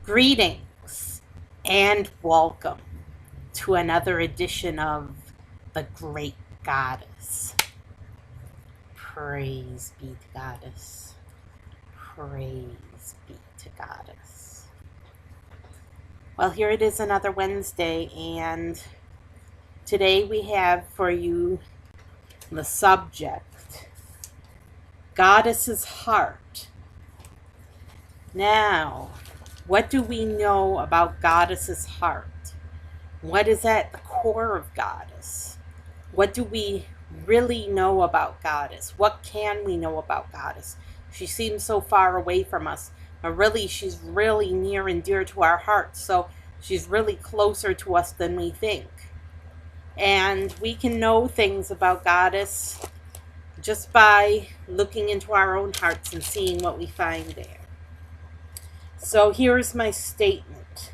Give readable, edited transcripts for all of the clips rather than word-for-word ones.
Greetings and welcome to another edition of The Great Goddess. Praise be to Goddess. Praise be to Goddess. Well, here it is, another Wednesday, and today we have for you the subject, Goddess's Heart. Now, what do we know about Goddess's heart? What is at the core of Goddess? What do we really know about Goddess? What can we know about Goddess? She seems so far away from us, but really she's really near and dear to our hearts. So she's really closer to us than we think. And we can know things about Goddess just by looking into our own hearts and seeing what we find there. So here's my statement.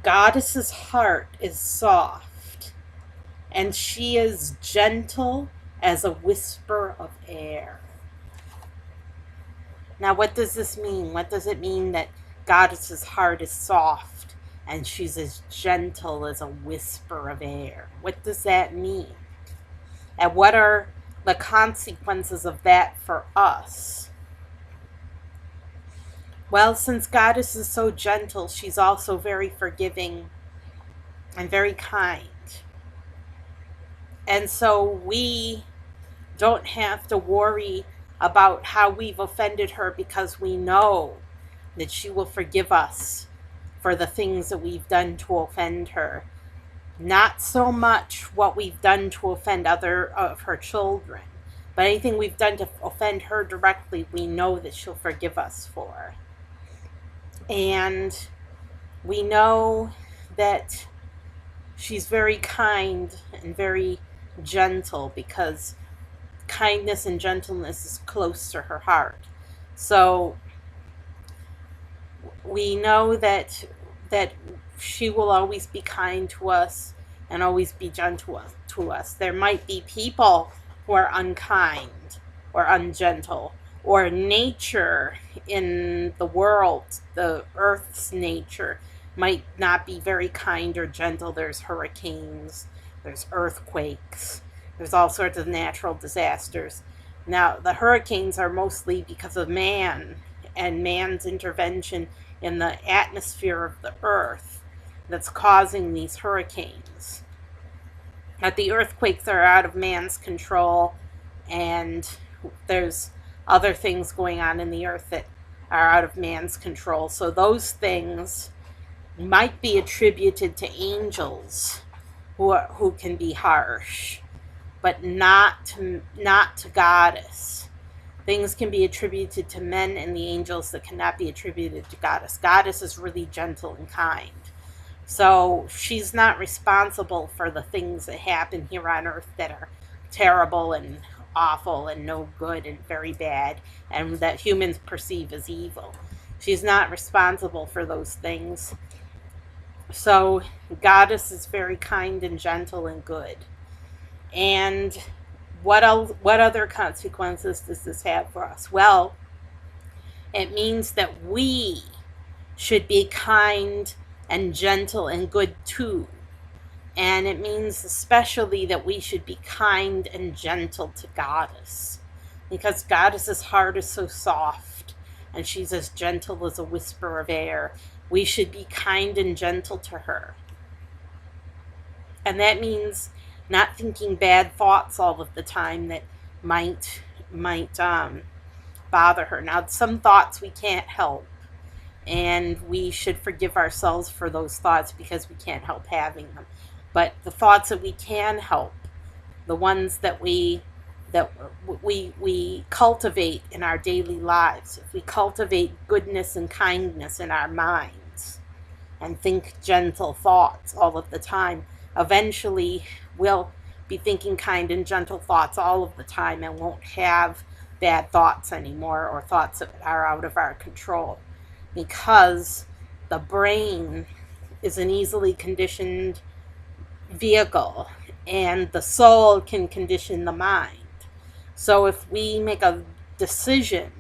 Goddess's heart is soft, and she is gentle as a whisper of air. Now, what does this mean? What does it mean that Goddess's heart is soft and she's as gentle as a whisper of air? What does that mean? And what are the consequences of that for us? Well, since Goddess is so gentle, she's also very forgiving and very kind. And so we don't have to worry about how we've offended her because we know that she will forgive us for the things that we've done to offend her. Not so much what we've done to offend other of her children, but anything we've done to offend her directly, we know that she'll forgive us for. And we know that she's very kind and very gentle because kindness and gentleness is close to her heart. So we know that she will always be kind to us and always be gentle to us. There might be people who are unkind or ungentle, or nature in the world, the earth's nature, might not be very kind or gentle. There's hurricanes, there's earthquakes, there's all sorts of natural disasters. Now, the hurricanes are mostly because of man and man's intervention in the atmosphere of the earth that's causing these hurricanes. But the earthquakes are out of man's control, and there's other things going on in the earth that are out of man's control. So those things might be attributed to angels who can be harsh, but not to Goddess. Things can be attributed to men and the angels that cannot be attributed to Goddess. Goddess is really gentle and kind. So she's not responsible for the things that happen here on earth that are terrible and awful and no good and very bad and that humans perceive as evil. She's not responsible for those things. So Goddess is very kind and gentle and good. And what other consequences does this have for us? Well, it means that we should be kind and gentle and good too. And it means especially that we should be kind and gentle to Goddess, because Goddess's heart is so soft and she's as gentle as a whisper of air. We should be kind and gentle to her. And that means not thinking bad thoughts all of the time that might bother her. Now, some thoughts we can't help, and we should forgive ourselves for those thoughts because we can't help having them. But the thoughts that we can help, the ones that we cultivate in our daily lives, if we cultivate goodness and kindness in our minds and think gentle thoughts all of the time, eventually we'll be thinking kind and gentle thoughts all of the time and won't have bad thoughts anymore, or thoughts that are out of our control, because the brain is an easily conditioned vehicle and the soul can condition the mind. So if we make a decision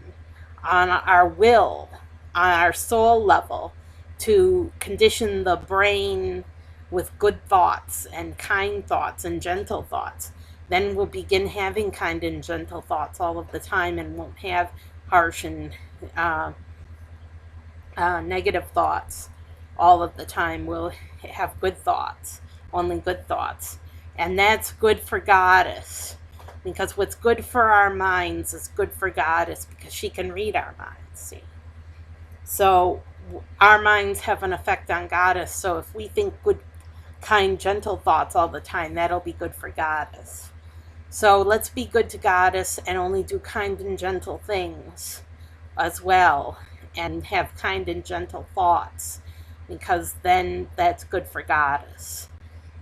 on our will, on our soul level, to condition the brain with good thoughts and kind thoughts and gentle thoughts. Then we'll begin having kind and gentle thoughts all of the time and won't have harsh and uh, negative thoughts all of the time. We'll have good thoughts, only good thoughts. And that's good for Goddess. Because what's good for our minds is good for Goddess, because she can read our minds, see? So our minds have an effect on Goddess. So if we think good, kind, gentle thoughts all the time, that'll be good for Goddess. So let's be good to Goddess and only do kind and gentle things as well, and have kind and gentle thoughts, because then that's good for Goddess.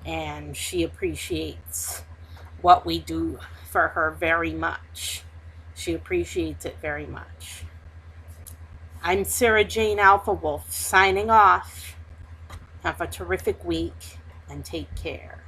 And she appreciates what we do for her very much. She appreciates it very much. I'm Sarah Jane Alpha Wolf signing off. Have a terrific week and take care.